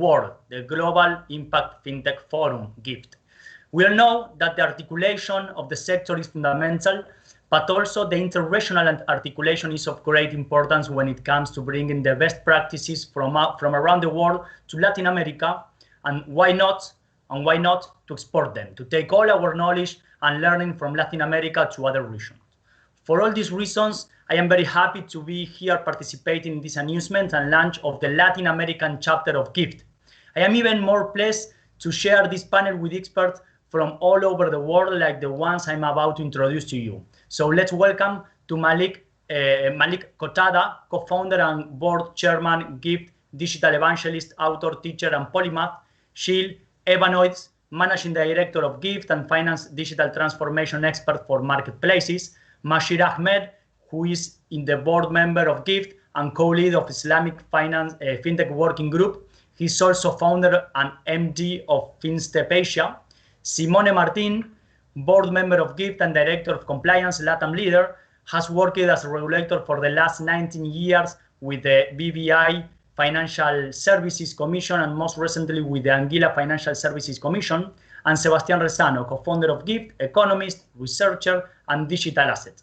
World, the Global Impact Fintech Forum, GIFT. We all know that the articulation of the sector is fundamental, but also the interregional articulation is of great importance when it comes to bringing the best practices from around the world to Latin America, and why not to export them, to take all our knowledge and learning from Latin America to other regions. For all these reasons, I am very happy to be here participating in this announcement and launch of the Latin American chapter of GIFT. I am even more pleased to share this panel with experts from all over the world, like the ones I'm about to introduce to you. So let's welcome to Malik Kotada, co-founder and board chairman, GIFT, digital evangelist, author, teacher, and polymath; Shil Evanoids, managing director of GIFT and finance digital transformation expert for marketplaces; Mashir Ahmed, who is in the board member of GIFT and co-lead of Islamic Finance Fintech Working Group. He's also founder and MD of Fintech Asia; Simone Martin, board member of GIFT and director of compliance, Latam leader, has worked as a regulator for the last 19 years with the BVI Financial Services Commission and most recently with the Anguilla Financial Services Commission; and Sebastián Rezano, co-founder of GIFT, economist, researcher, and digital asset.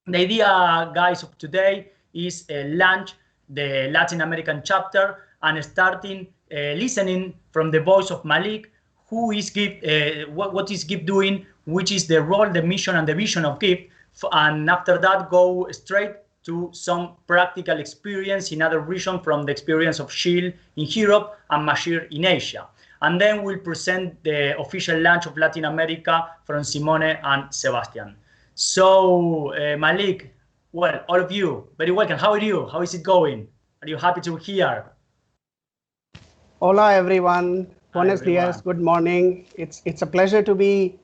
The idea, guys, of today is launch the Latin American chapter and starting listening from the voice of Malik, who is GIFT, what is GIFT doing, which is the role, the mission, and the vision of GIFT, and after that go straight to some practical experience in other regions from the experience of Shil in Europe and Mashir in Asia. And then we'll present the official launch of Latin America from Simone and Sebastian. So Malik, well, all of you, very welcome. How are you? How is it going? Are you happy to hear? Hola, everyone. Buenos dias. Good morning. It's a pleasure to be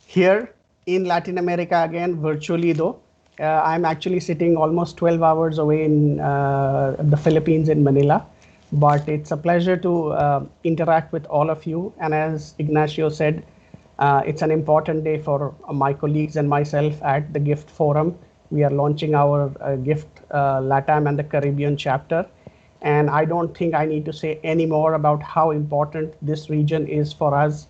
here in Latin America again, virtually though. I'm actually sitting almost 12 hours away in the Philippines in Manila. But it's a pleasure to interact with all of you. And as Ignacio said, it's an important day for my colleagues and myself at the GIFT Forum. We are launching our GIFT Latam and the Caribbean chapter. And I don't think I need to say any more about how important this region is for us,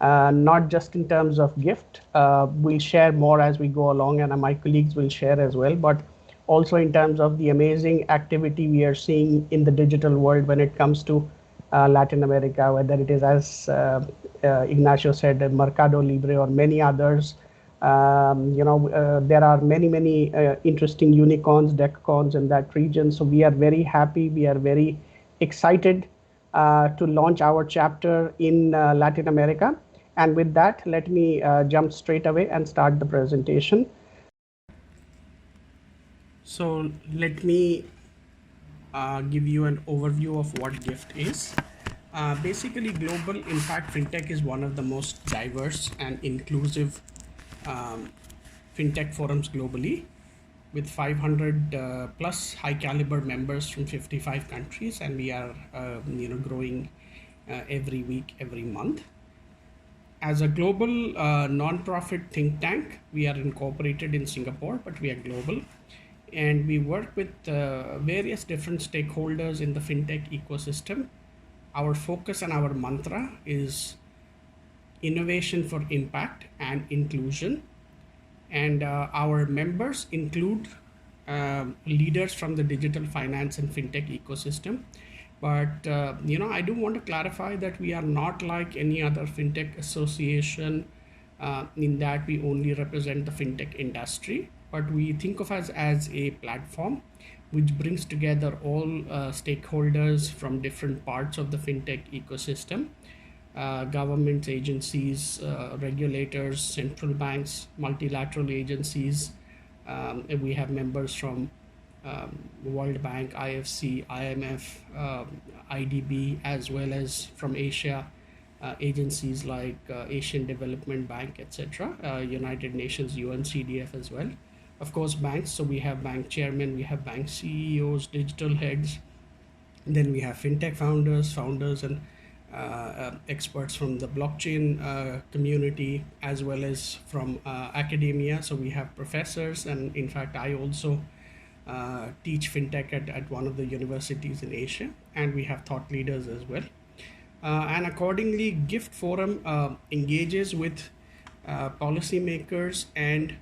not just in terms of GIFT. We'll share more as we go along, and my colleagues will share as well, but also in terms of the amazing activity we are seeing in the digital world when it comes to Latin America, whether it is, as Ignacio said, Mercado Libre or many others. There are many interesting unicorns, decacorns in that region. So we are very happy. We are very excited to launch our chapter in Latin America. And with that, let me jump straight away and start the presentation. So let me give you an overview of what GIFT is. Basically, Global Impact Fintech is one of the most diverse and inclusive fintech forums globally, with 500 plus high caliber members from 55 countries, and we are growing every week, every month. As a global non-profit think tank, we are incorporated in Singapore, but we are global, and we work with various different stakeholders in the fintech ecosystem. Our focus and our mantra is innovation for impact and inclusion. And our members include leaders from the digital finance and fintech ecosystem. But I do want to clarify that we are not like any other fintech association in that we only represent the fintech industry, but we think of us as a platform which brings together all stakeholders from different parts of the fintech ecosystem, government agencies, regulators, central banks, multilateral agencies. We have members from World Bank, IFC, IMF, IDB, as well as from Asia, agencies like Asian Development Bank, etc., United Nations, UNCDF as well. Of course, banks. So we have bank chairmen, we have bank CEOs, digital heads. Then we have fintech founders and experts from the blockchain community, as well as from academia. So we have professors, and in fact, I also teach fintech at one of the universities in Asia, and we have thought leaders as well. And accordingly, Gift Forum engages with policymakers and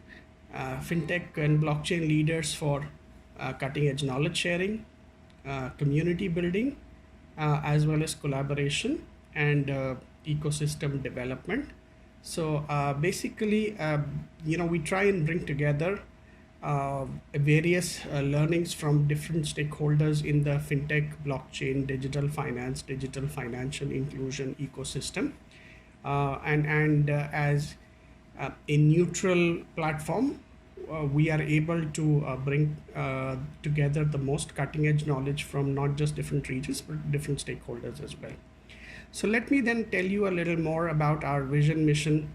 fintech and blockchain leaders for cutting edge knowledge sharing, community building, as well as collaboration and ecosystem development. So basically, we try and bring together various learnings from different stakeholders in the fintech, blockchain, digital finance, digital financial inclusion ecosystem, and as a neutral platform, we are able to bring together the most cutting edge knowledge from not just different regions, but different stakeholders as well. So let me then tell you a little more about our vision, mission,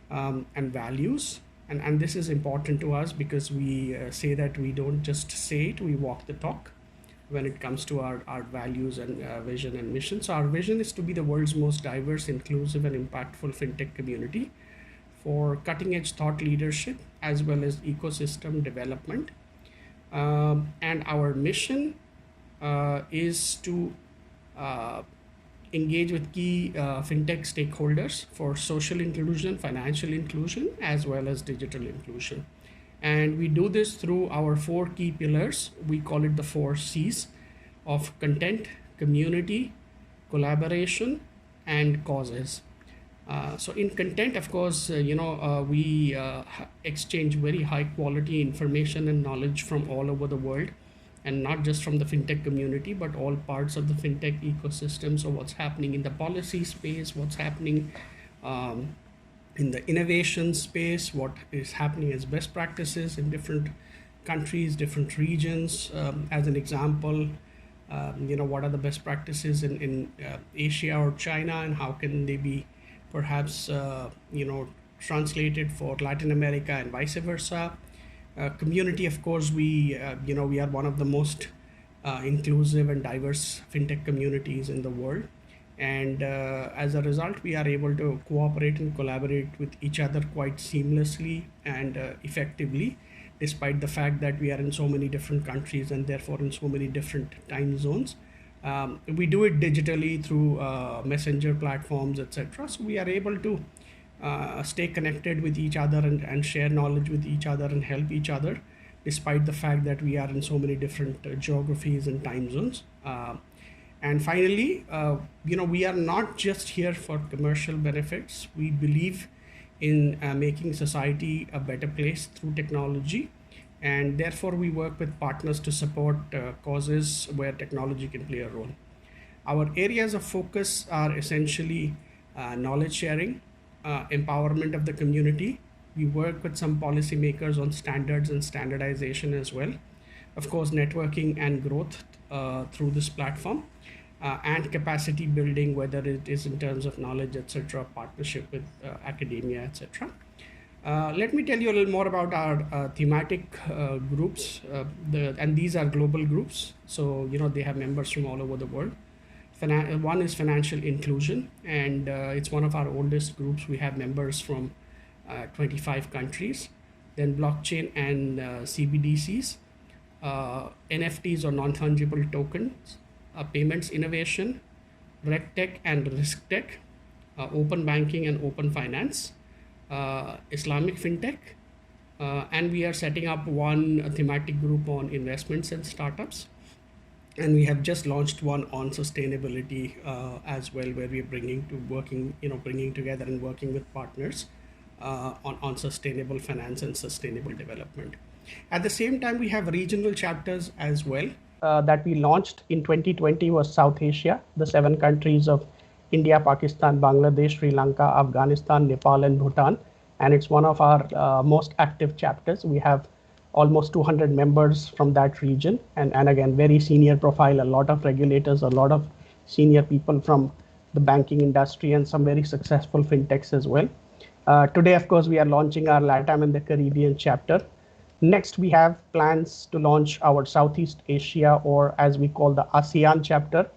and values. And this is important to us because we say that we don't just say it, we walk the talk when it comes to our values and vision and mission. So our vision is to be the world's most diverse, inclusive, and impactful fintech community for cutting edge thought leadership as well as ecosystem development. And our mission is to engage with key fintech stakeholders for social inclusion, financial inclusion, as well as digital inclusion. And we do this through our 4 key pillars. We call it the 4 C's of content, community, collaboration, and causes. So in content, of course, we exchange very high quality information and knowledge from all over the world, and not just from the fintech community, but all parts of the fintech ecosystem. So what's happening in the policy space, what's happening in the innovation space, what is happening as best practices in different countries, different regions. As an example, what are the best practices in Asia or China, and how can they be perhaps translated for Latin America and vice versa. Community, of course, we are one of the most inclusive and diverse fintech communities in the world, and as a result, we are able to cooperate and collaborate with each other quite seamlessly and effectively, despite the fact that we are in so many different countries and therefore in so many different time zones. We do it digitally through messenger platforms, etc. So we are able to stay connected with each other and share knowledge with each other and help each other, despite the fact that we are in so many different geographies and time zones. And finally, we are not just here for commercial benefits. We believe in making society a better place through technology. And therefore, we work with partners to support causes where technology can play a role. Our areas of focus are essentially knowledge sharing, empowerment of the community. We work with some policymakers on standards and standardization as well. Of course, networking and growth through this platform, and capacity building, whether it is in terms of knowledge, etc., partnership with academia, etc. Let me tell you a little more about our thematic groups, and these are global groups. So, they have members from all over the world. One is financial inclusion, and it's one of our oldest groups. We have members from 25 countries. Then blockchain and CBDCs, NFTs or non-fungible tokens, payments innovation, RegTech and RiskTech, open banking and open finance, Islamic fintech, and we are setting up one thematic group on investments and startups. And we have just launched one on sustainability as well, where we are bringing together and working with partners on sustainable finance and sustainable development. At the same time, we have regional chapters as well. That we launched in 2020 was South Asia, the 7 countries of India, Pakistan, Bangladesh, Sri Lanka, Afghanistan, Nepal, and Bhutan. And it's one of our most active chapters. We have almost 200 members from that region. And again, very senior profile, a lot of regulators, a lot of senior people from the banking industry, and some very successful fintechs as well. Today, of course, we are launching our Latam and the Caribbean chapter. Next, we have plans to launch our Southeast Asia, or as we call the ASEAN chapter,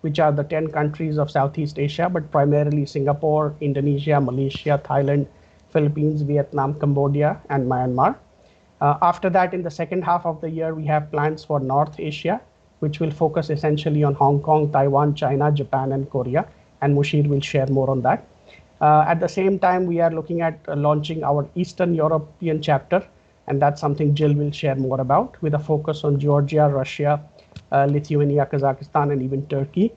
which are the 10 countries of Southeast Asia, but primarily Singapore, Indonesia, Malaysia, Thailand, Philippines, Vietnam, Cambodia, and Myanmar. After that, in the second half of the year, we have plans for North Asia, which will focus essentially on Hong Kong, Taiwan, China, Japan, and Korea. And Mushir will share more on that. At the same time, we are looking at launching our Eastern European chapter, and that's something Jill will share more about, with a focus on Georgia, Russia, Lithuania, Kazakhstan, and even Turkey.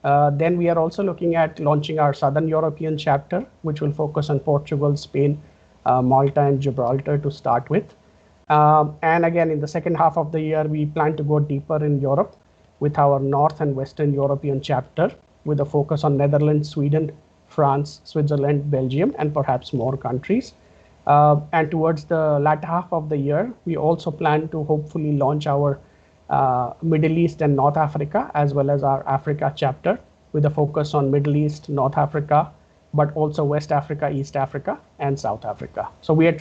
Then we are also looking at launching our Southern European chapter, which will focus on Portugal, Spain, Malta, and Gibraltar to start with. And again, in the second half of the year, we plan to go deeper in Europe with our North and Western European chapter, with a focus on Netherlands, Sweden, France, Switzerland, Belgium, and perhaps more countries. And towards the latter half of the year, we also plan to hopefully launch our Middle East and North Africa, as well as our Africa chapter, with a focus on Middle East, North Africa, but also West Africa, East Africa, and South Africa. So we are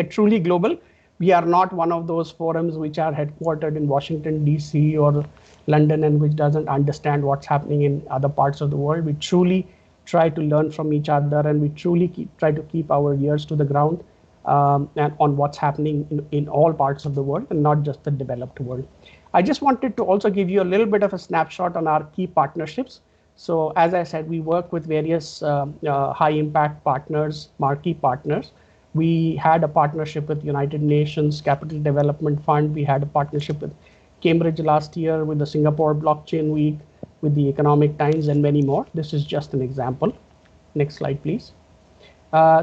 truly global. We are not one of those forums which are headquartered in Washington, DC, or London, and which doesn't understand what's happening in other parts of the world. We truly try to learn from each other, and we truly try to keep our ears to the ground and on what's happening in all parts of the world, and not just the developed world. I just wanted to also give you a little bit of a snapshot on our key partnerships. So as I said, we work with various high impact partners, marquee partners. We had a partnership with United Nations Capital Development Fund. We had a partnership with Cambridge last year, with the Singapore Blockchain Week, with the Economic Times, and many more. This is just an example. Next slide, please.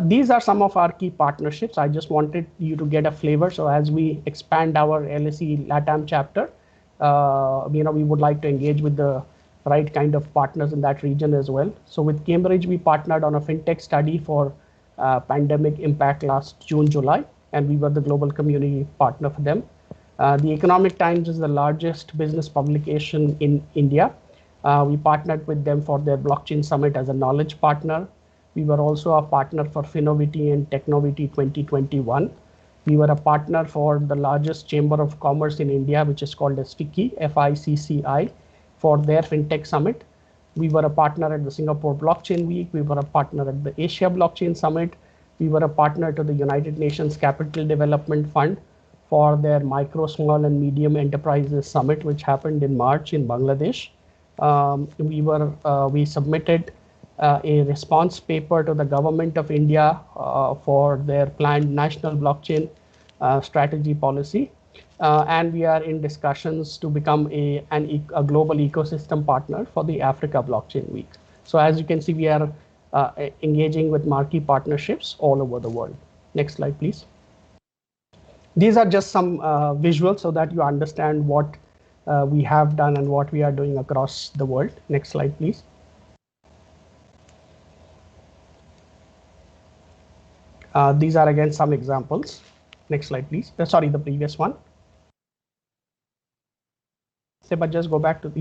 These are some of our key partnerships. I just wanted you to get a flavor. So as we expand our LSE LATAM chapter, we would like to engage with the right kind of partners in that region as well. So with Cambridge, we partnered on a fintech study for pandemic impact last June, July, and we were the global community partner for them. The Economic Times is the largest business publication in India. We partnered with them for their blockchain summit as a knowledge partner. We were also a partner for Finovity and Technovity 2021. We were a partner for the largest chamber of commerce in India, which is called as FICCI, F-I-C-C-I, for their fintech summit. We were a partner at the Singapore Blockchain Week. We were a partner at the Asia Blockchain Summit. We were a partner to the United Nations Capital Development Fund for their Micro, Small, and Medium Enterprises Summit, which happened in March in Bangladesh. We submitted a response paper to the government of India for their planned national blockchain strategy policy. And we are in discussions to become a global ecosystem partner for the Africa Blockchain Week. So as you can see, we are engaging with marquee partnerships all over the world. Next slide, please. These are just some visuals so that you understand what we have done and what we are doing across the world. Next slide, please. These are again some examples. Next slide, please. Sorry, the previous one. But just go back to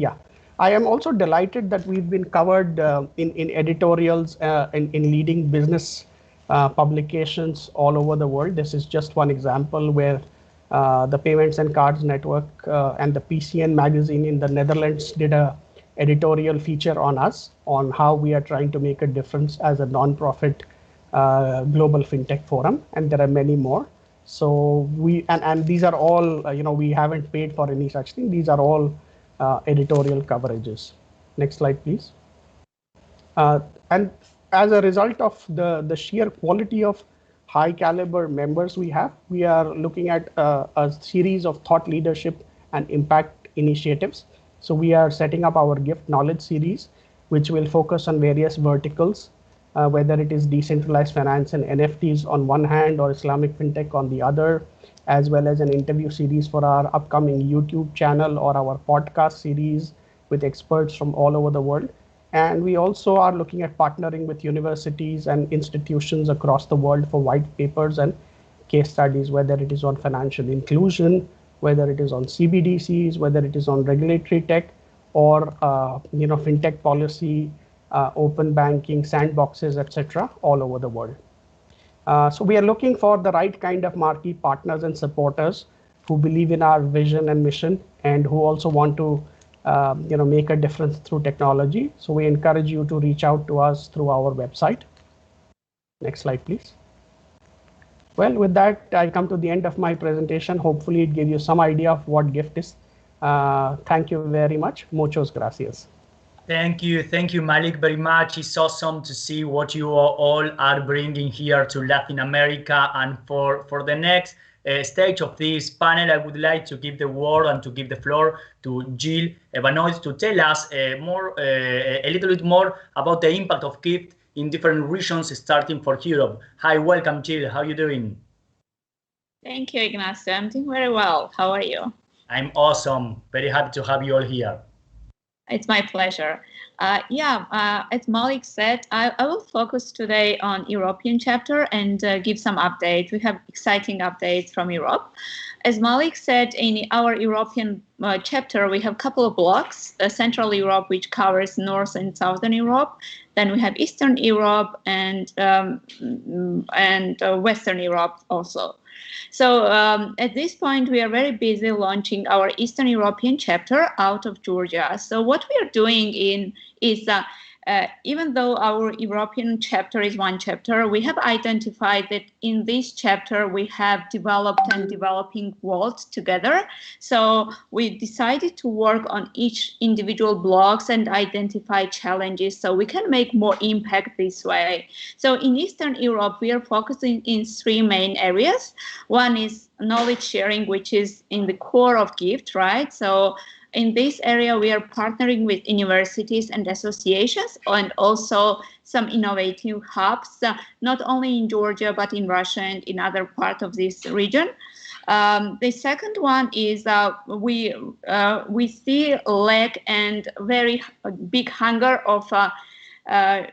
I am also delighted that we've been covered in editorials in leading business publications all over the world. This is just one example where the Payments and Cards Network and the PCN magazine in the Netherlands did a editorial feature on us, on how we are trying to make a difference as a non-profit global fintech forum, and there are many more. So and these are all, we haven't paid for any such thing. These are all editorial coverages. Next slide, please. And as a result of the sheer quality of high caliber members we have, we are looking at a series of thought leadership and impact initiatives. So we are setting up our gift knowledge series, which will focus on various verticals, whether it is decentralized finance and NFTs on one hand or Islamic fintech on the other, as well as an interview series for our upcoming YouTube channel or our podcast series with experts from all over the world. And we also are looking at partnering with universities and institutions across the world for white papers and case studies, whether it is on financial inclusion, whether it is on CBDCs, whether it is on regulatory tech, or fintech policy, open banking, sandboxes, etc., all over the world. So we are looking for the right kind of marquee partners and supporters who believe in our vision and mission and who also want to make a difference through technology. So we encourage you to reach out to us through our website. Next slide, please. Well, with that, I come to the end of my presentation. Hopefully it gave you some idea of what GIFT is. Thank you very much. Muchos gracias. Thank you, Malik, very much. It's awesome to see what you all are bringing here to Latin America. And for the next stage of this panel, I would like to give the word and to give the floor to Jill Evanois to tell us a little bit more about the impact of GIFT in different regions, starting for Europe. Hi, welcome, Jill. How are you doing? Thank you, Ignacio. I'm doing very well. How are you? I'm awesome. Very happy to have you all here. It's my pleasure. As Malik said, I will focus today on European chapter and give some updates. We have exciting updates from Europe. As Malik said, in our European chapter, we have a couple of blocks, Central Europe, which covers North and Southern Europe. Then we have Eastern Europe and Western Europe also. So at this point, we are very busy launching our Eastern European chapter out of Georgia. So what we are doing is even though our European chapter is one chapter, we have identified that in this chapter we have developed and developing worlds together. So we decided to work on each individual blocks and identify challenges so we can make more impact this way. So in Eastern Europe, we are focusing in three main areas. One is knowledge sharing, which is in the core of GIFT, right? So in this area, we are partnering with universities and associations and also some innovative hubs, not only in Georgia, but in Russia and in other parts of this region. The second one is we see lack and very big hunger of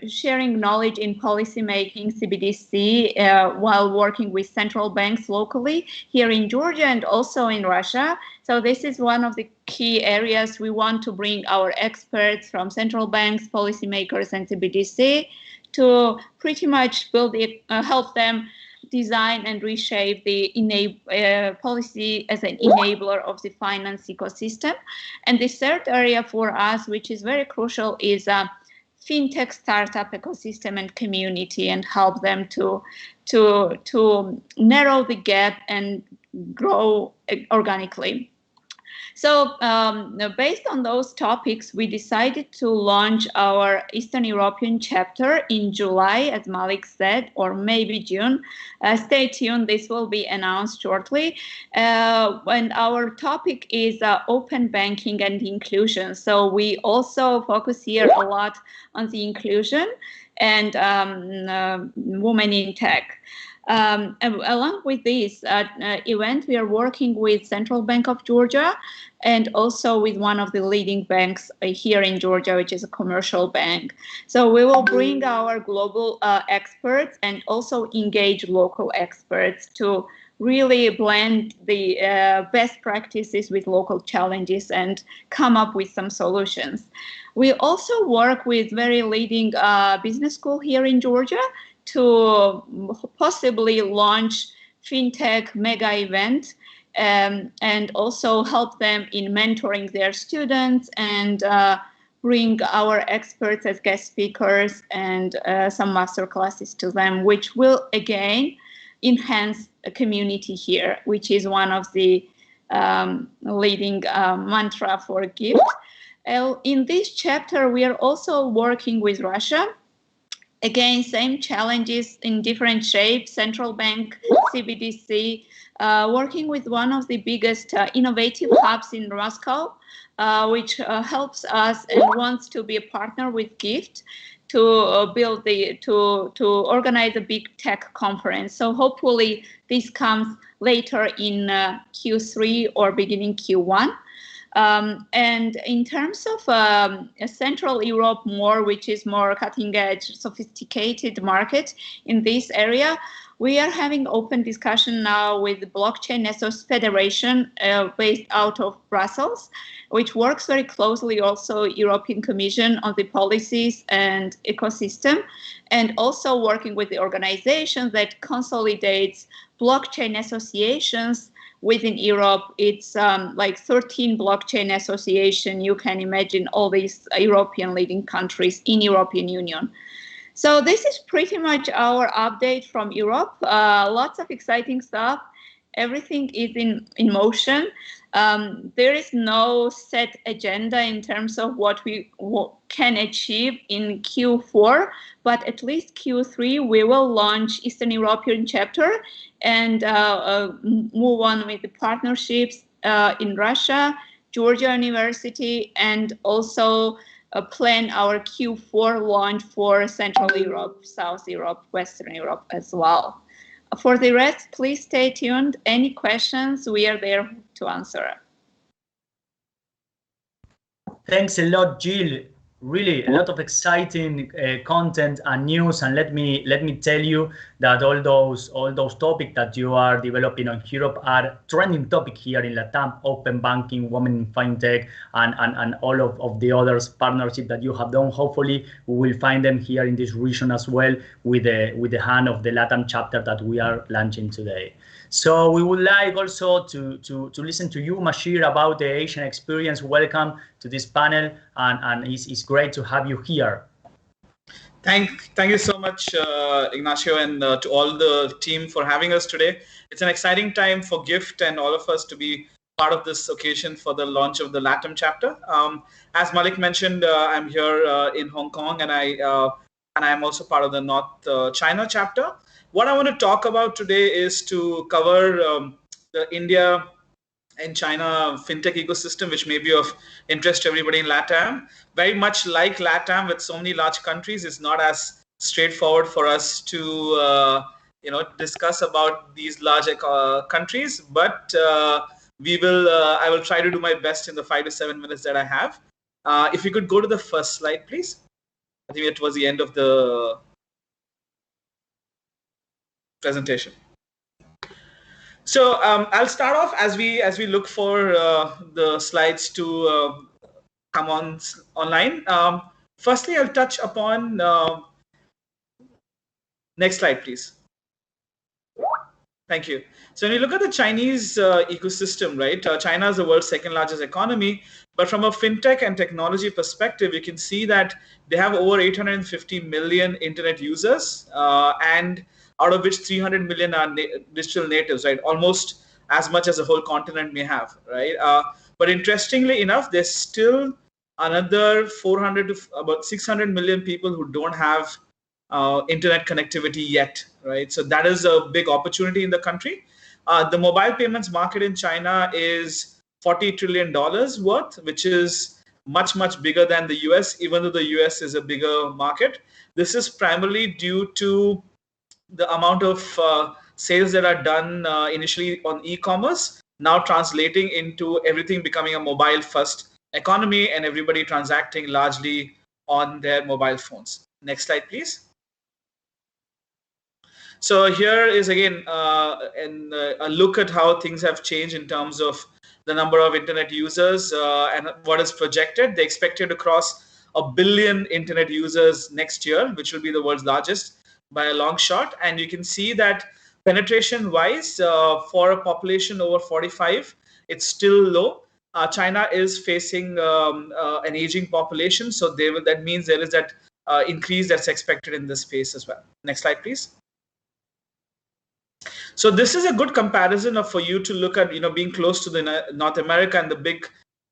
sharing knowledge in policy making, CBDC, while working with central banks locally here in Georgia and also in Russia. So this is one of the key areas we want to bring our experts from central banks, policymakers, and CBDC to pretty much help them design and reshape the policy as an enabler of the finance ecosystem. And the third area for us, which is very crucial, is fintech startup ecosystem and community, and help them to narrow the gap and grow organically. So based on those topics, we decided to launch our Eastern European chapter in July, as Malik said, or maybe June. Stay tuned, this will be announced shortly. And our topic is open banking and inclusion. So we also focus here a lot on the inclusion and women in tech. Along with this event, we are working with Central Bank of Georgia and also with one of the leading banks here in Georgia, which is a commercial bank. So we will bring our global experts and also engage local experts to really blend the best practices with local challenges and come up with some solutions. We also work with very leading business school here in Georgia to possibly launch fintech mega event and also help them in mentoring their students and bring our experts as guest speakers and some master classes to them, which will again enhance a community here, which is one of the leading mantra for GIFT. In this chapter, we are also working with Russia Again, same challenges in different shapes, central bank, CBDC, working with one of the biggest innovative hubs in Moscow, which helps us and wants to be a partner with GIFT to build to organize a big tech conference. So hopefully this comes later in Q3 or beginning Q1. And in terms of Central Europe which is more cutting edge, sophisticated market in this area, we are having open discussion now with the Blockchain Ethos Federation based out of Brussels, which works very closely also European Commission on the policies and ecosystem, and also working with the organization that consolidates blockchain associations within Europe. It's like 13 blockchain association. You can imagine all these European leading countries in European Union. So this is pretty much our update from Europe. Lots of exciting stuff. Everything is in motion. There is no set agenda in terms of what we can achieve in Q4, but at least Q3 we will launch Eastern European chapter and move on with the partnerships in Russia, Georgia University, and also plan our Q4 launch for Central Europe, South Europe, Western Europe as well. For the rest, please stay tuned. Any questions, we are there to answer. Thanks a lot, Jill. Really, a lot of exciting content and news. And let me tell you that all those topics that you are developing on Europe are trending topic here in Latam: open banking, women in fintech, and all of the others partnership that you have done. Hopefully, we will find them here in this region as well with the hand of the Latam chapter that we are launching today. So we would like also to listen to you, Mashir, about the Asian experience. Welcome to this panel, and it's great to have you here. Thank you so much, Ignacio, and to all the team for having us today. It's an exciting time for GIFT and all of us to be part of this occasion for the launch of the Latam chapter. As Malik mentioned, I'm here in Hong Kong, and I'm also part of the North China chapter. What I want to talk about today is to cover the India and China fintech ecosystem, which may be of interest to everybody in Latam. Very much like Latam, with so many large countries, it's not as straightforward for us to discuss about these large countries. But I will try to do my best in the 5 to 7 minutes that I have. If you could go to the first slide, please. I think it was the end of the presentation. So I'll start off as we look for the slides to come online. Firstly, I'll touch upon next slide, please. Thank you. So when you look at the Chinese ecosystem, right? China is the world's second largest economy, but from a fintech and technology perspective, you can see that they have over 850 million internet users, and out of which 300 million are digital natives, right? Almost as much as the whole continent may have, right? But interestingly enough, there's still another 400 to about 600 million people who don't have internet connectivity yet, right? So that is a big opportunity in the country. The mobile payments market in China is $40 trillion worth, which is much, much bigger than the US, even though the US is a bigger market. This is primarily due to the amount of sales that are done initially on e-commerce, now translating into everything becoming a mobile-first economy and everybody transacting largely on their mobile phones. Next slide, please. So here is again a look at how things have changed in terms of the number of internet users and what is projected. They expected to cross 1 billion internet users next year, which will be the world's largest by a long shot. And you can see that penetration wise for a population over 45, it's still low. China is facing an aging population, so that means there is that increase that's expected in this space as well. Next slide, please. So this is a good comparison for you to look at, being close to the North America and the big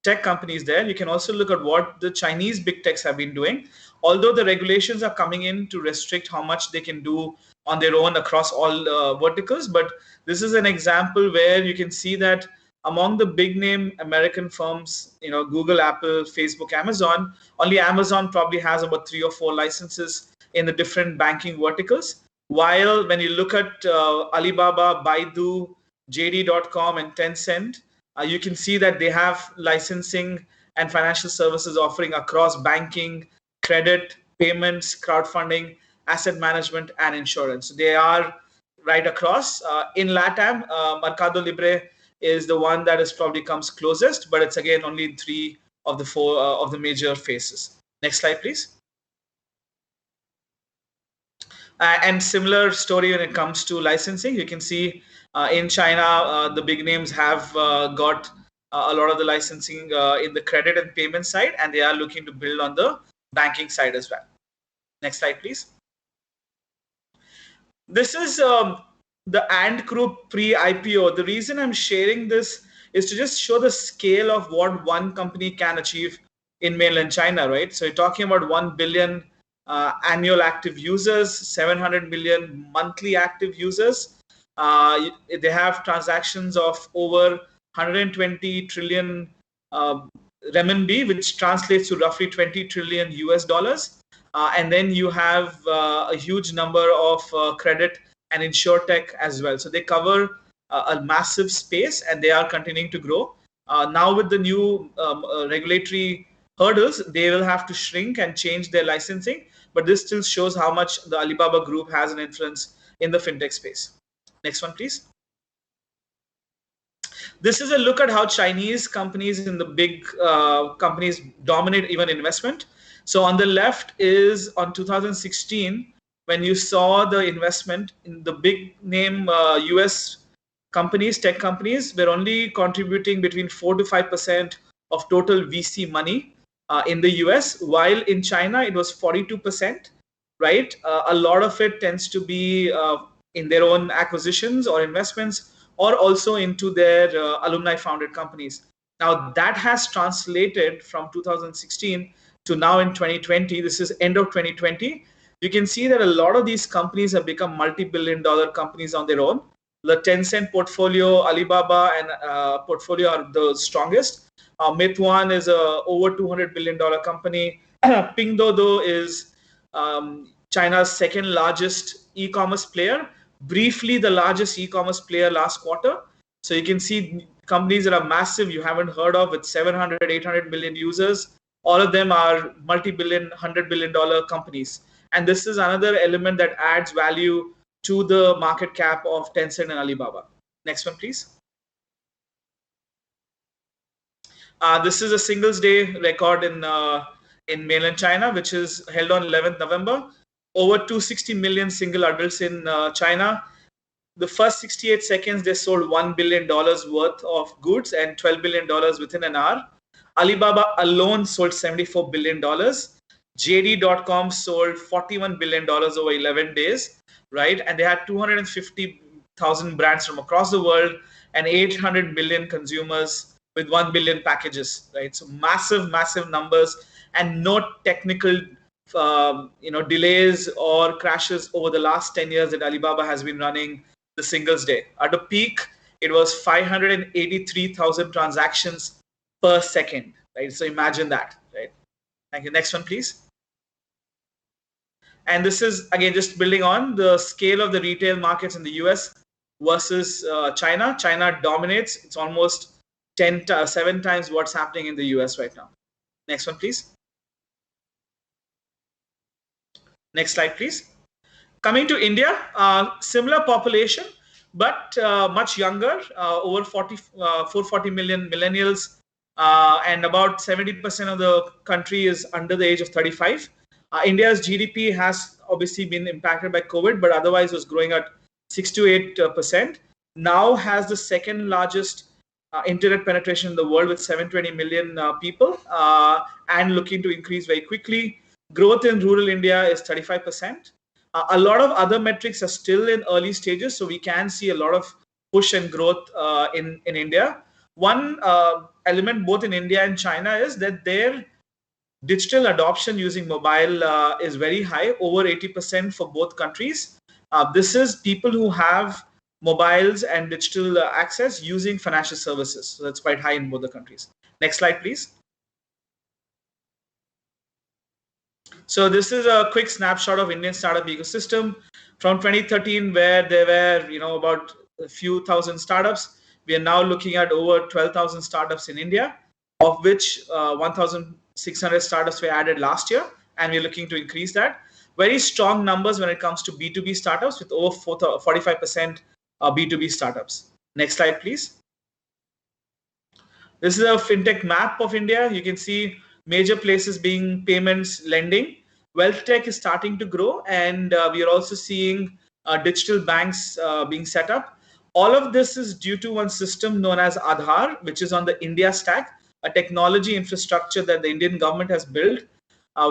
tech companies there. You can also look at what the Chinese big techs have been doing. Although the regulations are coming in to restrict how much they can do on their own across all verticals, but this is an example where you can see that among the big name American firms, Google, Apple, Facebook, Amazon, only Amazon probably has about 3 or 4 licenses in the different banking verticals. While when you look at Alibaba, Baidu, JD.com and Tencent, you can see that they have licensing and financial services offering across banking, credit, payments, crowdfunding, asset management, and insurance. They are right across. In Latam, Mercado Libre is the one that is probably comes closest, but it's again only in 3 of the 4 of the major phases. Next slide, please. And similar story when it comes to licensing. You can see in China, the big names have got a lot of the licensing in the credit and payment side, and they are looking to build on the banking side as well. Next slide, please. This is the Ant Group pre-IPO. The reason I'm sharing this is to just show the scale of what one company can achieve in mainland China, right? So you're talking about 1 billion annual active users, 700 million monthly active users. They have transactions of over 120 trillion renminbi, which translates to roughly 20 trillion US dollars. And then you have a huge number of credit and insurtech as well. So they cover a massive space, and they are continuing to grow. Now with the new regulatory hurdles, they will have to shrink and change their licensing. But this still shows how much the Alibaba Group has an influence in the fintech space. Next one, please. This is a look at how Chinese companies in the big companies dominate even investment. So on the left is on 2016, when you saw the investment in the big name US companies, tech companies, were only contributing between 4 to 5% of total VC money in the US, while in China it was 42%, right? A lot of it tends to be in their own acquisitions or investments, or also into their alumni founded companies. Now that has translated from 2016 to now in 2020. This is end of 2020. You can see that a lot of these companies have become multi-billion-dollar companies on their own. The Tencent portfolio, Alibaba, and portfolio are the strongest. Meituan is a over $200 billion company. Pinduoduo is China's second largest e-commerce player, briefly the largest e-commerce player last quarter. So you can see companies that are massive, you haven't heard of, with 700, 800 million users. All of them are multi-billion, $100 billion companies. And this is another element that adds value to the market cap of Tencent and Alibaba. Next one, please. This is a Singles Day record in mainland China, which is held on 11th November. Over 260 million single adults in China. The first 68 seconds, they sold $1 billion worth of goods and $12 billion within an hour. Alibaba alone sold $74 billion. JD.com sold $41 billion over 11 days, right? And they had 250,000 brands from across the world and 800 million consumers with 1 billion packages, right? So massive, massive numbers, and no technical delays or crashes over the last 10 years that Alibaba has been running the Singles Day. At a peak, it was 583,000 transactions per second, right? So imagine that, right? Thank you. Next one, please. And this is, again, just building on the scale of the retail markets in the US versus China. China dominates. It's almost 7 times what's happening in the US right now. Next one, please. Next slide, please. Coming to India, similar population, but much younger, over 440 million millennials, and about 70% of the country is under the age of 35. India's GDP has obviously been impacted by COVID, but otherwise was growing at 6 to 8%. Now has the second largest internet penetration in the world with 720 million people, and looking to increase very quickly. Growth in rural India is 35%. A lot of other metrics are still in early stages, so we can see a lot of push and growth in India. One element both in India and China is that their digital adoption using mobile is very high, over 80% for both countries. This is people who have mobiles and digital access using financial services. So that's quite high in both the countries. Next slide, please. So this is a quick snapshot of Indian startup ecosystem from 2013, where there were about a few thousand startups. We are now looking at over 12,000 startups in India, of which 1,600 startups were added last year, and we're looking to increase that. Very strong numbers when it comes to B2B startups, with over 45% B2B startups. Next slide, please. This is a fintech map of India. You can see major places being payments, lending. Wealth tech is starting to grow, and we are also seeing digital banks being set up. All of this is due to one system known as Aadhaar, which is on the India stack, a technology infrastructure that the Indian government has built,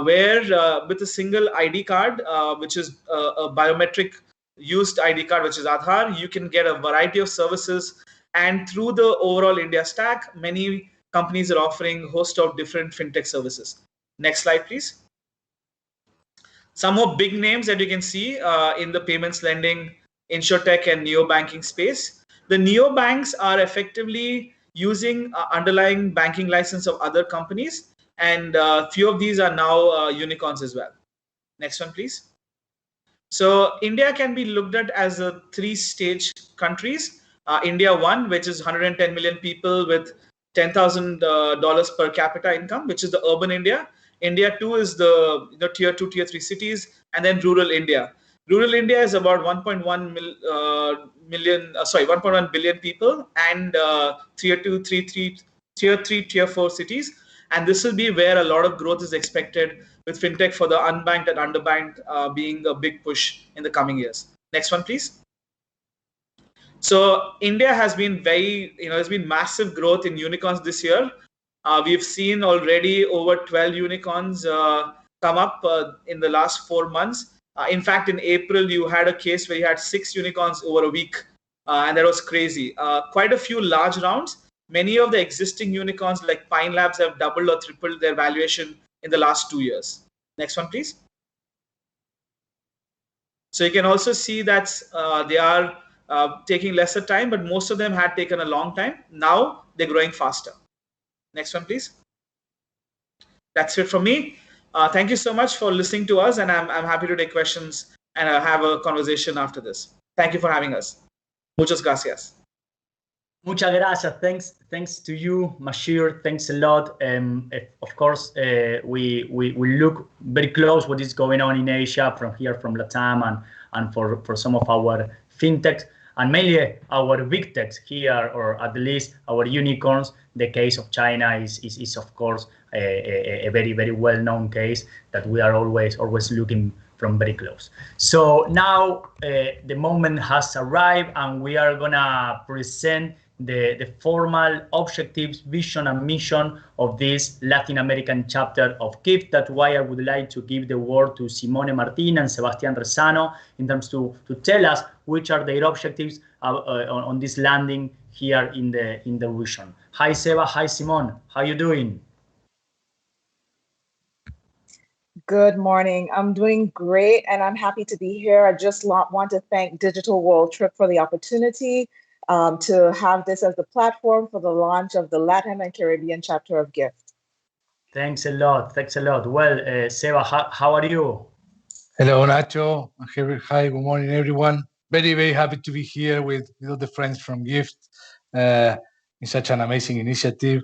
where with a single ID card, which is a biometric used ID card, which is Aadhaar, you can get a variety of services. And through the overall India stack, many companies are offering a host of different fintech services. Next slide, please. Some more big names that you can see in the payments, lending, insurtech, and neobanking space. The neobanks are effectively using underlying banking license of other companies, and few of these are now unicorns as well. Next one, please. So India can be looked at as a three-stage countries. India 1, which is 110 million people with $10,000 per capita income, which is the urban India. India 2 is the tier 2, tier 3 cities, and then rural India. Rural India is about 1.1 billion people, and tier 2, tier 3, tier 4 cities. And this will be where a lot of growth is expected, with fintech for the unbanked and underbanked being a big push in the coming years. Next one, please. So India has been there's been massive growth in unicorns this year. We've seen already over 12 unicorns come up in the last 4 months. In fact, in April, you had a case where you had 6 unicorns over a week, and that was crazy. Quite a few large rounds. Many of the existing unicorns like Pine Labs have doubled or tripled their valuation in the last 2 years. Next one, please. So you can also see that they are taking lesser time, but most of them had taken a long time. Now they're growing faster. Next one, please. That's it from me. Thank you so much for listening to us, and I'm happy to take questions and have a conversation after this. Thank you for having us. Muchas gracias. Muchas gracias. Thanks to you, Mashir. Thanks a lot. Of course, we look very close what is going on in Asia from Latam, and for some of our fintechs, and mainly our big techs here, or at least our unicorns. The case of China is of course a very, very well-known case that we are always looking from very close. So now the moment has arrived, and we are gonna present the formal objectives, vision, and mission of this Latin American chapter of GIFT. That's why I would like to give the word to Simone Martin and Sebastian Rezano in terms to tell us which are their objectives on this landing here in the region. Hi Seba, hi Simone, how you doing? Good morning. I'm doing great, and I'm happy to be here. I just want to thank Digital World Trip for the opportunity to have this as the platform for the launch of the Latin and Caribbean chapter of GIFT. Thanks a lot. Well, Seba, how are you? Hello, Nacho. Hi, good morning, everyone. Very, very happy to be here with all the friends from GIFT in such an amazing initiative.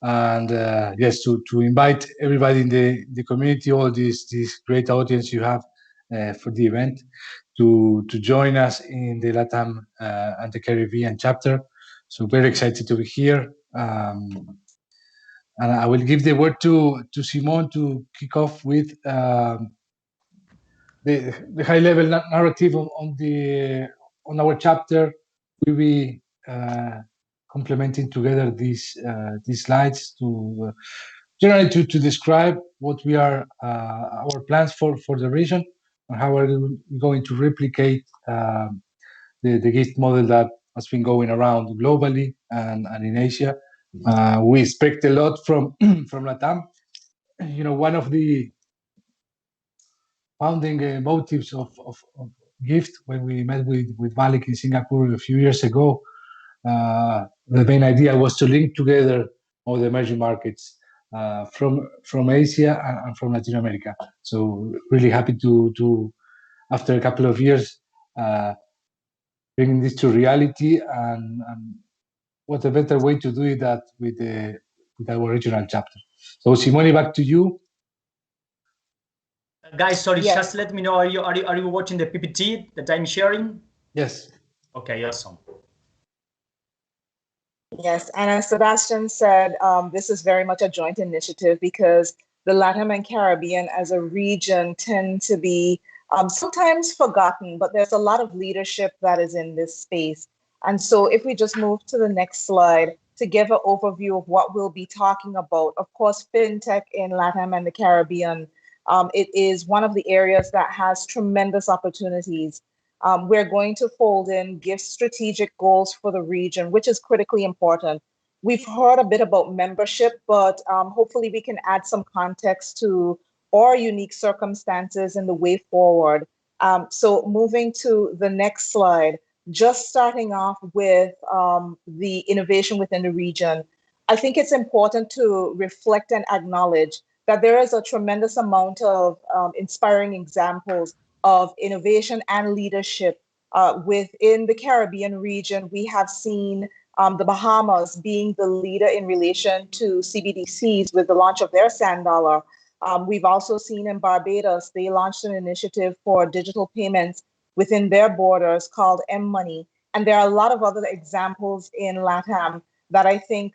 And yes, to invite everybody in the community, all this great audience you have for the event, to join us in the Latam and the Caribbean chapter. So very excited to be here. And I will give the word to Simone to kick off with the high-level narrative on our chapter. We'll be complementing together these slides to generally to describe what we are our plans for the region, and how we're going to replicate the GIFT model that has been going around globally and in Asia, We expect a lot from from Latam. One of the founding motives of Gift when we met with Malik in Singapore a few years ago, the main idea was to link together all the emerging markets from Asia and from Latin America. So really happy to after a couple of years bringing this to reality, and what a better way to do it that with our regional chapter. So Simone, back to you. Guys, sorry, Yes. just let me know, are you watching the PPT that I'm sharing? Yes. Okay, awesome. Yes, and as Sebastian said, this is very much a joint initiative because the Latin and Caribbean as a region tend to be sometimes forgotten, but there's a lot of leadership that is in this space. And so if we just move to the next slide to give an overview of what we'll be talking about, of course, FinTech in Latin and the Caribbean, it is one of the areas that has tremendous opportunities. We're going to fold in GIFT strategic goals for the region, which is critically important. We've heard a bit about membership, but hopefully we can add some context to our unique circumstances in the way forward. So moving to the next slide, just starting off with the innovation within the region, I think it's important to reflect and acknowledge that there is a tremendous amount of inspiring examples of innovation and leadership within the Caribbean region. We have seen the Bahamas being the leader in relation to CBDCs with the launch of their sand dollar. We've also seen in Barbados, they launched an initiative for digital payments within their borders called M-Money. And there are a lot of other examples in LATAM that I think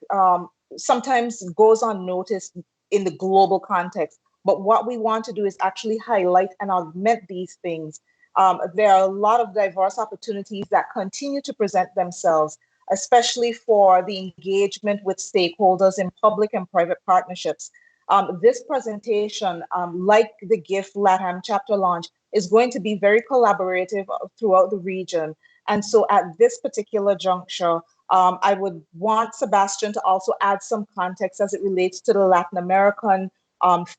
sometimes goes unnoticed in the global context. But what we want to do is actually highlight and augment these things. There are a lot of diverse opportunities that continue to present themselves, especially for the engagement with stakeholders in public and private partnerships. This presentation, like the GIFT LATAM chapter launch, is going to be very collaborative throughout the region. And so at this particular juncture, I would want Sebastian to also add some context as it relates to the Latin American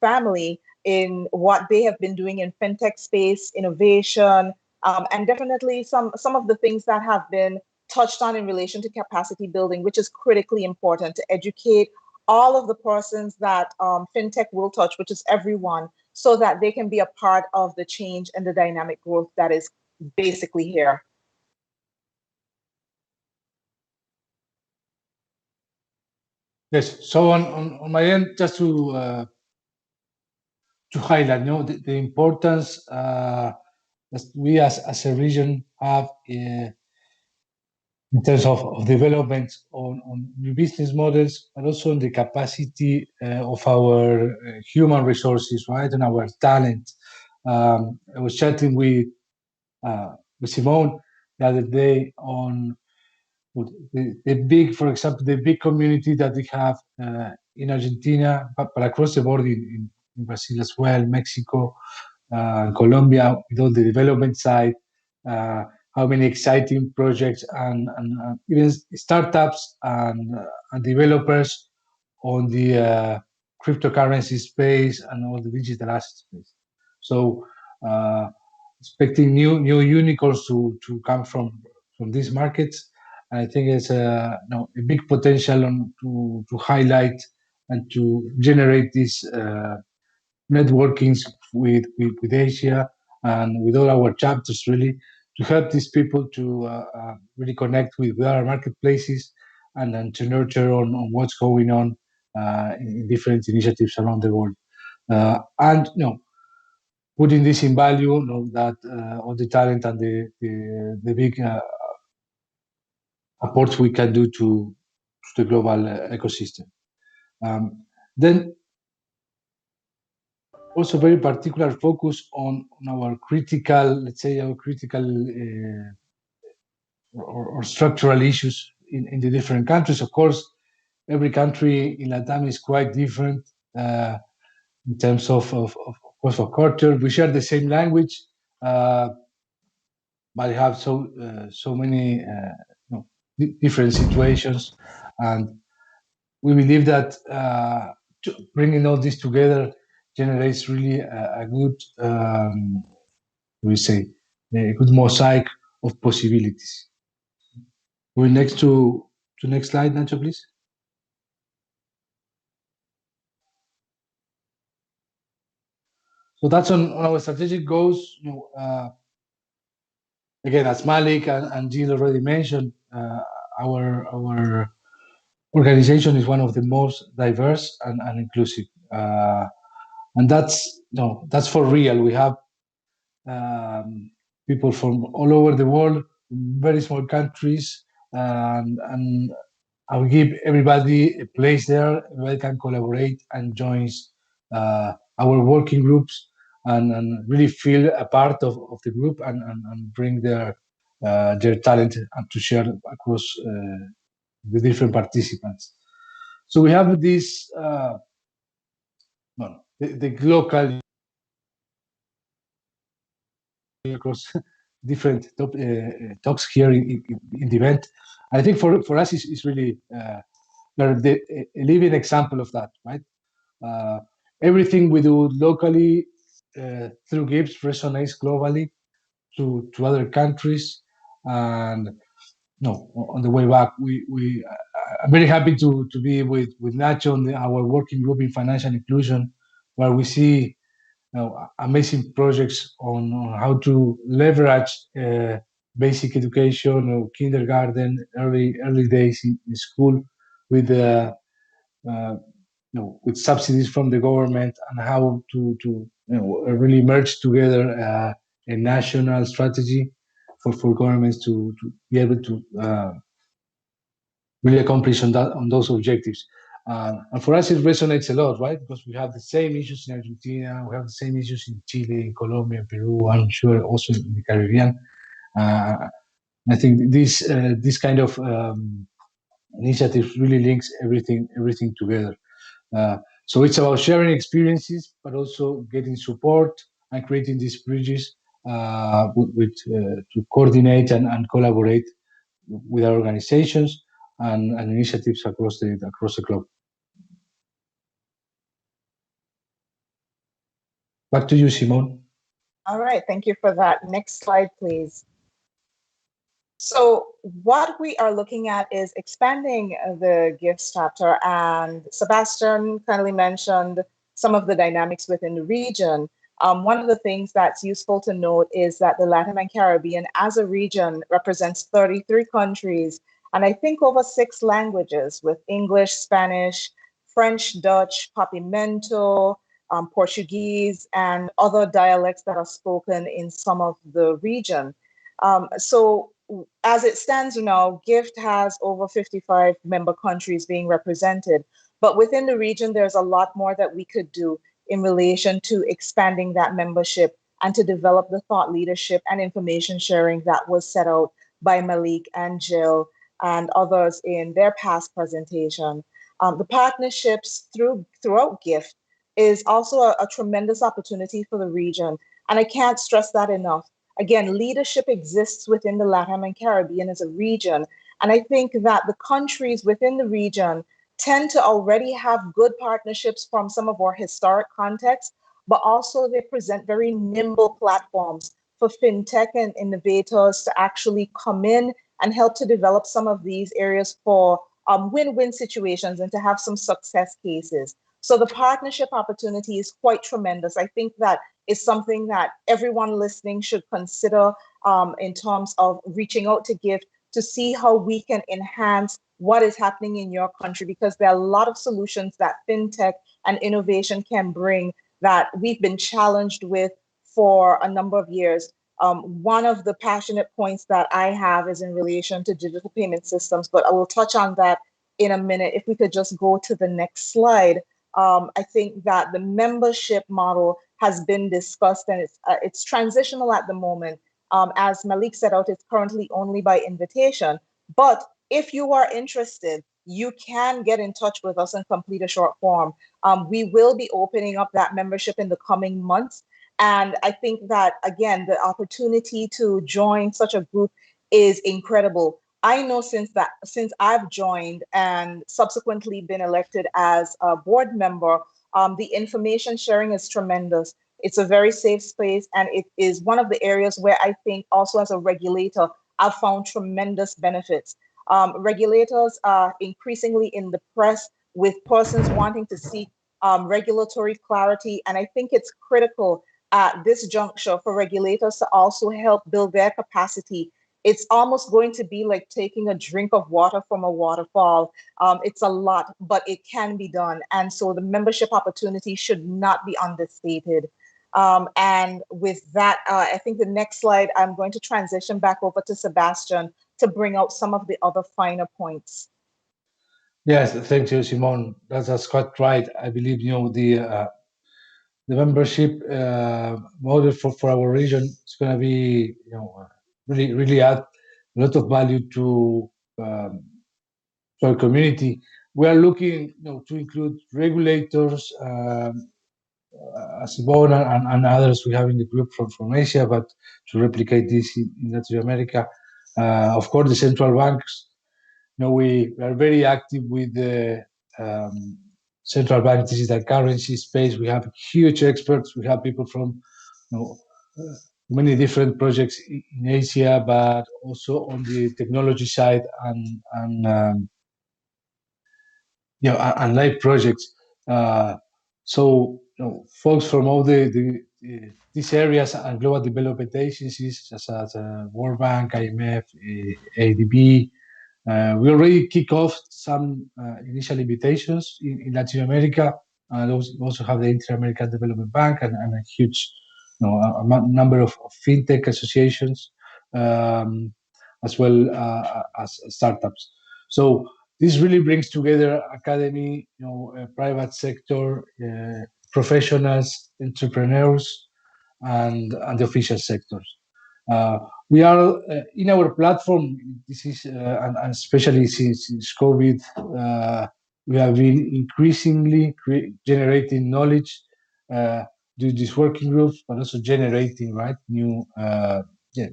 family in what they have been doing in fintech space, innovation, and definitely some of the things that have been touched on in relation to capacity building, which is critically important to educate all of the persons that fintech will touch, which is everyone, so that they can be a part of the change and the dynamic growth that is basically here. Yes. So on my end, just to highlight, the importance that we as a region have in terms of development on new business models, but also on the capacity of our human resources, right, and our talent. I was chatting with Simone the other day on the big, for example, the big community that we have in Argentina, but across the board in Brazil as well, Mexico, Colombia, with all the development side, how many exciting projects and even startups and developers on the cryptocurrency space and all the digital asset space. So expecting new unicorns to come from these markets. I think it's a big potential to highlight and to generate these networkings with Asia and with all our chapters, really, to help these people to really connect with our marketplaces and then to nurture on what's going on in different initiatives around the world. And putting this in value, that all the talent and the big apports we can do to the global ecosystem. Then also very particular focus on our critical, let's say, our critical or structural issues in the different countries. Of course, every country in Latam is quite different in terms of course of culture. We share the same language, but have so many different situations, and we believe that bringing all this together generates really a good, we say, a good mosaic of possibilities. Going next to next slide, Nacho, please. So that's on our strategic goals. Again, as Malik and Jill already mentioned, our organization is one of the most diverse and inclusive, and that's for real. We have people from all over the world, very small countries, and I will give everybody a place there. Everybody can collaborate and joins our working groups and really feel a part of the group and bring their talent and to share across the different participants. So we have this the local across different talks here in the event. I think for us it's really a living example of that, right? Everything we do locally through gifts resonates globally to other countries. And no, on the way back, I'm very happy to be with Nacho on our working group in financial inclusion, where we see amazing projects on how to leverage basic education or kindergarten, early days in school with with subsidies from the government, and how to really merge together a national strategy for governments to be able to really accomplish on those objectives. And for us, it resonates a lot, right? Because we have the same issues in Argentina, we have the same issues in Chile, in Colombia, Peru, I'm sure also in the Caribbean. I think this kind of initiative really links everything together. So it's about sharing experiences, but also getting support and creating these bridges to coordinate and collaborate with our organizations and initiatives across the globe. Back to you, Simone. All right, thank you for that. Next slide, please. So what we are looking at is expanding the gifts chapter, and Sebastian kindly mentioned some of the dynamics within the region. One of the things that's useful to note is that the Latin and Caribbean as a region represents 33 countries, and I think over 6 languages, with English, Spanish, French, Dutch, Papiamento, Portuguese, and other dialects that are spoken in some of the region. So as it stands now, GIFT has over 55 member countries being represented, but within the region, there's a lot more that we could do in relation to expanding that membership and to develop the thought leadership and information sharing that was set out by Malik and Jill and others in their past presentation. The partnerships throughout GIFT is also a tremendous opportunity for the region, and I can't stress that enough. Again, leadership exists within the Latin and Caribbean as a region. And I think that the countries within the region tend to already have good partnerships from some of our historic contexts, but also they present very nimble platforms for fintech and innovators to actually come in and help to develop some of these areas for win-win situations and to have some success cases. So the partnership opportunity is quite tremendous. I think that is something that everyone listening should consider in terms of reaching out to GIFT to see how we can enhance what is happening in your country, because there are a lot of solutions that fintech and innovation can bring that we've been challenged with for a number of years. One of the passionate points that I have is in relation to digital payment systems, but I will touch on that in a minute. If we could just go to the next slide. I think that the membership model has been discussed, and it's transitional at the moment. As Malik said out, it's currently only by invitation. But if you are interested, you can get in touch with us and complete a short form. We will be opening up that membership in the coming months. And I think that, again, the opportunity to join such a group is incredible. I know since I've joined and subsequently been elected as a board member, the information sharing is tremendous. It's a very safe space, and it is one of the areas where I think also as a regulator, I've found tremendous benefits. Regulators are increasingly in the press with persons wanting to seek regulatory clarity, and I think it's critical at this juncture for regulators to also help build their capacity. It's almost going to be like taking a drink of water from a waterfall. It's a lot, but it can be done. And so the membership opportunity should not be understated. And with that, I think the next slide, I'm going to transition back over to Sebastian to bring out some of the other finer points. Yes, thank you, Simone. That's quite right. I believe the membership model for our region is going to be really add a lot of value to our community. We are looking to include regulators, as Simone and others we have in the group from Asia, but to replicate this in Latin America. Of course, the central banks. We are very active with the central bank digital currency space. We have huge experts. We have people from many different projects in Asia, but also on the technology side and live projects. So folks from all these areas and global development agencies, such as World Bank, IMF, ADB. We already kick off some initial invitations in Latin America, and also have the Inter-American Development Bank and a huge number of fintech associations, as well as startups. So this really brings together academy, private sector, professionals, entrepreneurs, and the official sectors. We are in our platform. This is and especially since COVID, we have been increasingly generating knowledge due these working groups, but also generating new,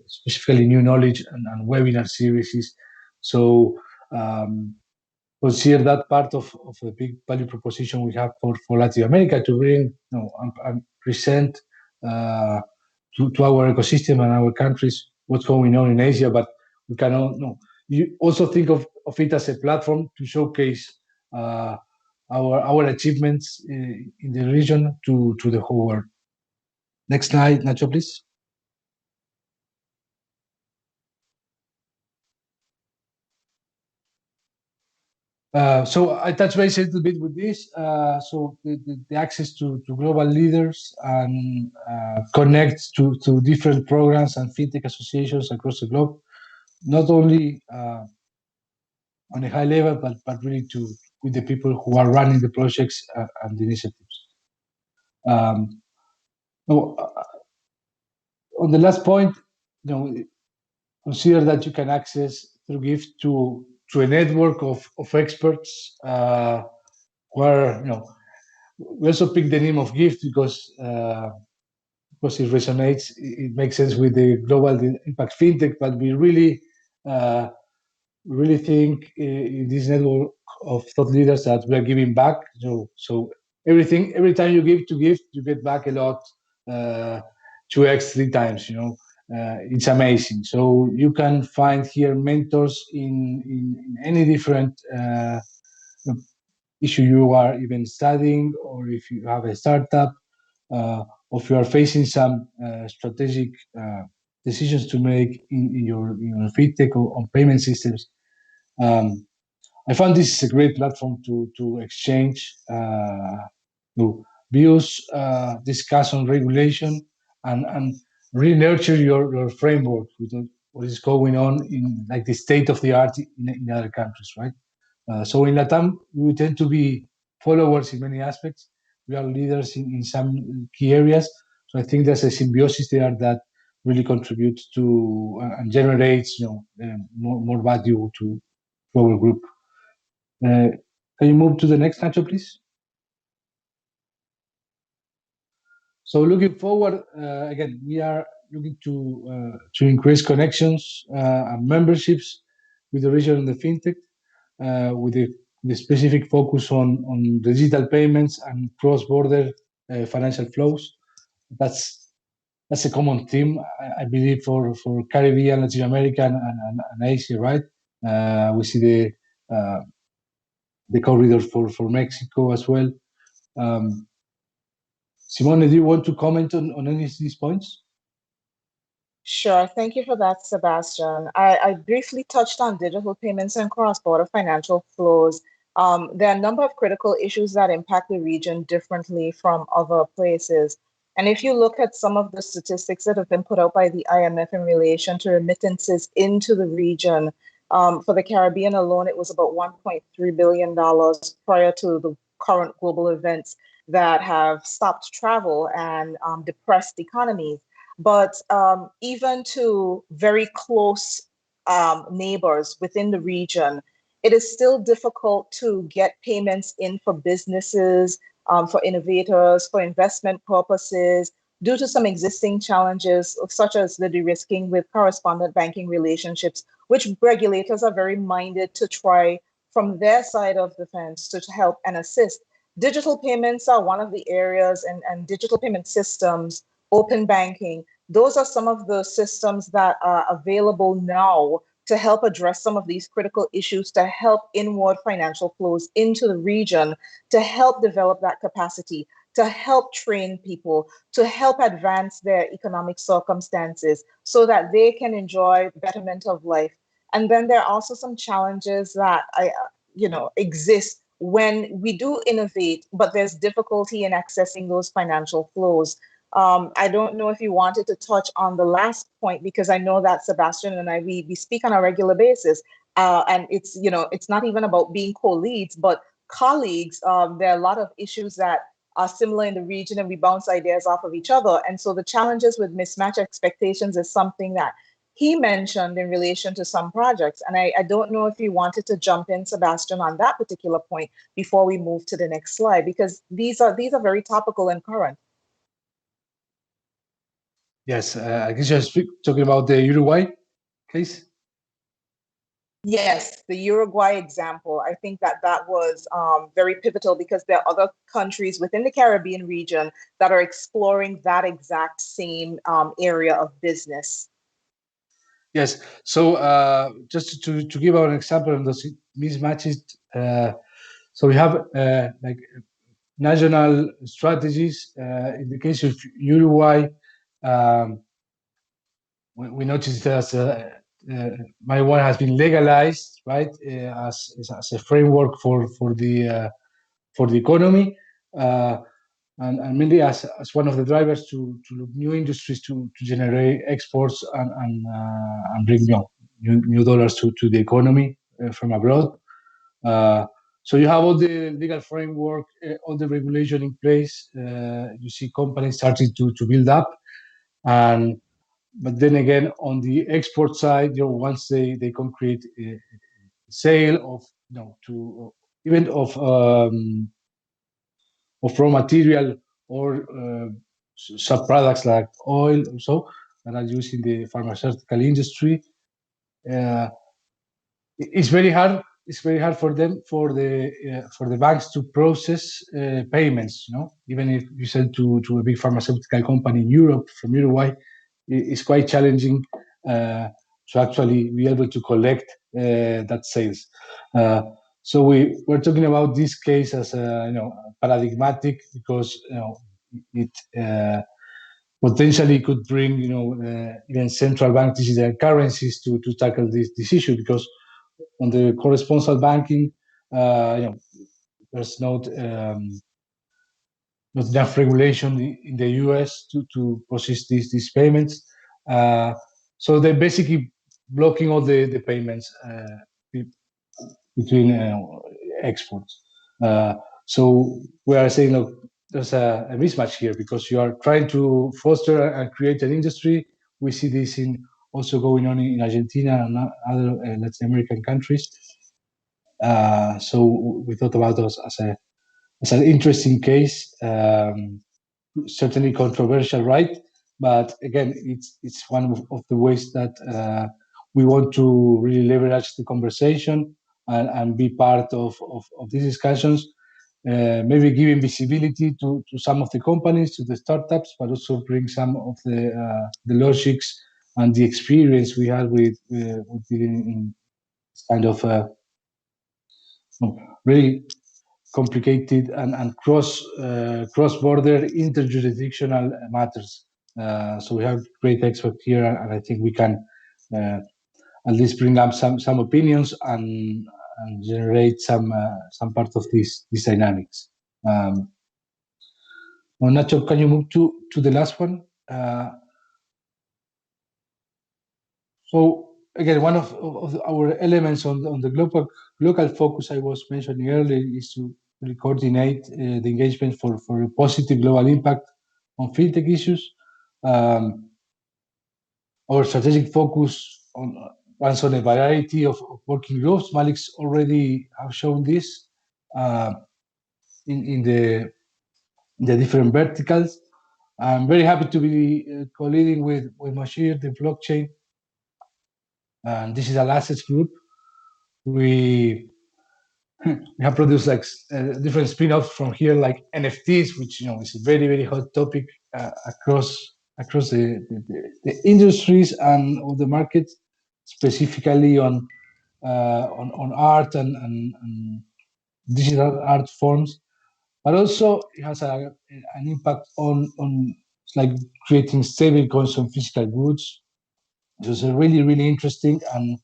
specifically new knowledge and webinar series. So consider that part of the big value proposition we have for Latin America to bring and present to our ecosystem and our countries what's going on in Asia. But we cannot you also think of it as a platform to showcase our achievements in the region to the whole world. Next slide, Nacho, please. So I touch base a little bit with this. So the access to global leaders and connect to different programs and fintech associations across the globe, not only on a high level, but really with the people who are running the projects and the initiatives. On the last point, consider that you can access through GIFT to a network of experts where we also pick the name of GIFT because it resonates. It makes sense with the global impact fintech, but we really think in this network of thought leaders that we are giving back. So every time you give to GIFT, you get back a lot, 2x, 3 times. It's amazing. So you can find here mentors in any different issue you are even studying, or if you have a startup, or if you are facing some strategic decisions to make in your fintech or on payment systems. I found this is a great platform to exchange views, discuss on regulation, and really nurture your framework with what is going on in like the state of the art in other countries, right? So in Latam, we tend to be followers in many aspects. We are leaders in some key areas. So I think there's a symbiosis there that really contributes to and generates more value to our group. Can you move to the next, Nacho, please? So looking forward, again, we are looking to increase connections and memberships with the region in the fintech, with the specific focus on digital payments and cross-border financial flows. That's a common theme, I believe, for Caribbean, Latin America, and Asia, right? We see the corridor for Mexico as well. Simone, do you want to comment on any of these points? Sure. Thank you for that, Sebastian. I briefly touched on digital payments and cross-border financial flows. There are a number of critical issues that impact the region differently from other places. And if you look at some of the statistics that have been put out by the IMF in relation to remittances into the region, for the Caribbean alone, it was about $1.3 billion prior to the current global events that have stopped travel and depressed economies. But even to very close neighbors within the region, it is still difficult to get payments in for businesses, for innovators, for investment purposes, due to some existing challenges, such as the de-risking with correspondent banking relationships, which regulators are very minded to try from their side of the fence to help and assist. Digital payments are one of the areas, and digital payment systems, open banking, those are some of the systems that are available now to help address some of these critical issues, to help inward financial flows into the region, to help develop that capacity, to help train people, to help advance their economic circumstances so that they can enjoy betterment of life. And then there are also some challenges that exist when we do innovate, but there's difficulty in accessing those financial flows. I don't know if you wanted to touch on the last point, because I know that Sebastian and I, we speak on a regular basis, and it's not even about being co-leads, but colleagues. There are a lot of issues that are similar in the region, and we bounce ideas off of each other. And so the challenges with mismatch expectations is something that he mentioned in relation to some projects. And I don't know if you wanted to jump in, Sebastian, on that particular point before we move to the next slide, because these are very topical and current. Yes, I guess you're talking about the Uruguay case. Yes, the Uruguay example. I think that was very pivotal, because there are other countries within the Caribbean region that are exploring that exact same area of business. Yes. So just to give an example of those mismatches, so we have like national strategies. In the case of Uruguay, we noticed that marijuana has been legalized, right, as a framework for the economy, and mainly as one of the drivers to new industries to generate exports and bring new dollars to the economy from abroad. So you have all the legal framework, all the regulation in place. You see companies starting to build up, but then again, on the export side, once they concrete a sale of to even of raw material or sub-products like oil or so that are used in the pharmaceutical industry, it's very hard. It's very hard for the banks to process payments. Even if you sell to a big pharmaceutical company in Europe from Uruguay, it's quite challenging to actually be able to collect that sales. So we're talking about this case as paradigmatic, because it potentially could bring even central bank digital currencies to tackle this issue, because on the correspondent banking, there's not enough regulation in the US to process these payments. So they're basically blocking all the payments between exports. So we are saying, look, there's a mismatch here, because you are trying to foster and create an industry. We see this also going on in Argentina and other Latin American countries. So we thought about those as an interesting case, certainly controversial, right? But again, it's one of the ways that we want to really leverage the conversation and be part of these discussions, maybe giving visibility to some of the companies, to the startups, but also bring some of the logics and the experience we had with dealing in kind of really complicated and cross-border interjurisdictional matters. So we have great experts here, and I think we can at least bring up some opinions and generate some part of these dynamics. Now, Nacho, can you move to the last one? So again, one of our elements on the local focus I was mentioning earlier is to really coordinate the engagement for a positive global impact on fintech issues. Our strategic focus runs on a variety of working groups. Malik's already have shown this in the different verticals. I'm very happy to be co-leading with Mashir, the blockchain. And this is a assets group. We have produced like different spin-offs from here, like NFTs, which is a very, very hot topic across the industries and all the markets, specifically on art and digital art forms. But also it has an impact on like creating stable coins on physical goods. It's a really, really interesting and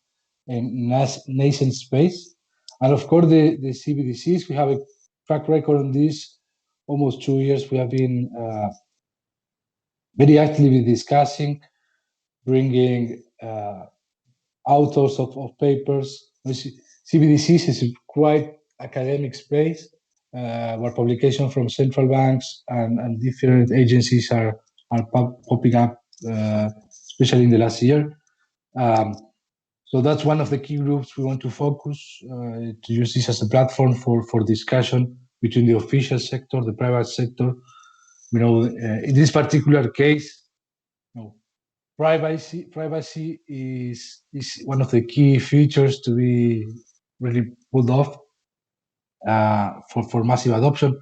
nascent space. And of course, the CBDCs, we have a track record on this. Almost 2 years, we have been very actively discussing, bringing authors of papers. CBDCs is a quite academic space where publications from central banks and different agencies are popping up, especially in the last year. So that's one of the key groups we want to focus, to use this as a platform for discussion between the official sector, the private sector. In this particular case, privacy is one of the key features to be really pulled off for massive adoption.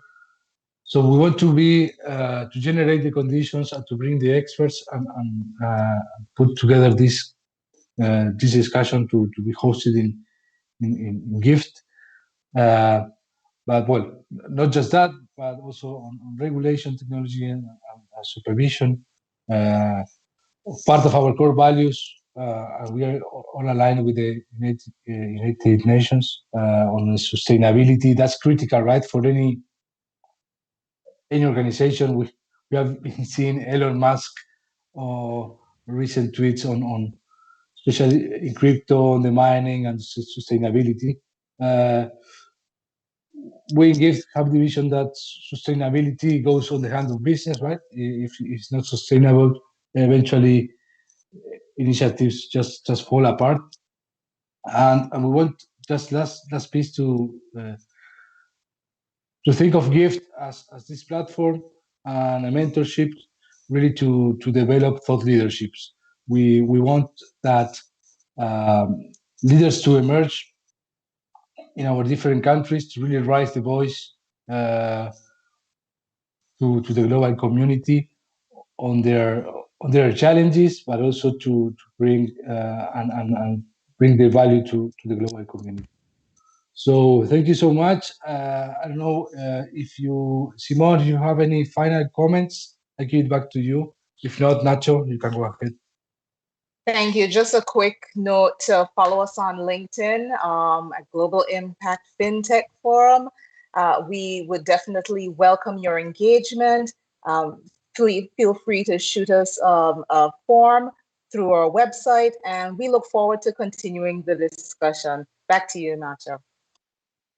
So we want to be to generate the conditions and to bring the experts and put together this discussion to be hosted in GIFT. But well, not just that, but also on regulation, technology, and supervision. Part of our core values, and we are all aligned with the United Nations on sustainability. That's critical, right, for any organization. We have been seeing Elon Musk or recent tweets on especially in crypto, on the mining and sustainability. We have the vision that sustainability goes on the hand of business, right? If it's not sustainable, eventually initiatives just fall apart. And we want just last piece to think of GIFT as this platform and a mentorship, really to develop thought leaderships. We want that leaders to emerge in our different countries to really raise the voice to the global community on their challenges, but also to bring and bring the value to the global community. So thank you so much. I don't know if Simon, you have any final comments? I give it back to you. If not, Nacho, you can go ahead. Thank you. Just a quick note to follow us on LinkedIn at Global Impact FinTech Forum. We would definitely welcome your engagement. Please feel free to shoot us a form through our website, and we look forward to continuing the discussion. Back to you, Nacho.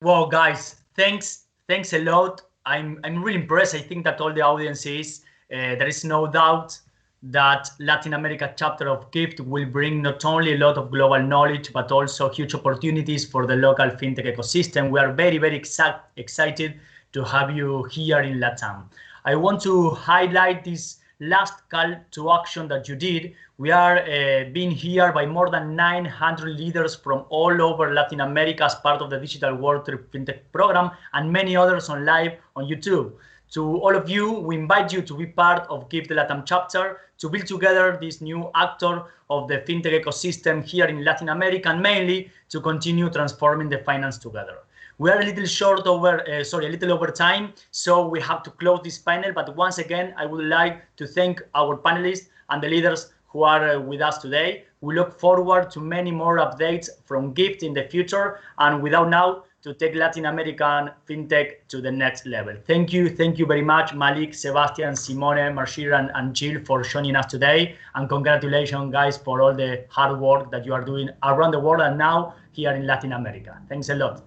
Well, guys, thanks a lot. I'm really impressed. I think that all the audience is. There is no doubt that Latin America chapter of GIFT will bring not only a lot of global knowledge, but also huge opportunities for the local fintech ecosystem. We are very, very excited to have you here in Latam. I want to highlight this last call to action that you did. We are being here by more than 900 leaders from all over Latin America as part of the Digital World Trip Fintech program, and many others on live on YouTube. To all of you, we invite you to be part of Give the Latam chapter, to build together this new actor of the fintech ecosystem here in Latin America, and mainly to continue transforming the finance together. We are a little over time, so we have to close this panel. But once again, I would like to thank our panelists and the leaders who are with us today. We look forward to many more updates from Gift in the future, and without now, to take Latin American fintech to the next level. Thank you very much, Malik, Sebastian, Simone, Marshir, and Jill for joining us today. And congratulations, guys, for all the hard work that you are doing around the world and now here in Latin America. Thanks a lot.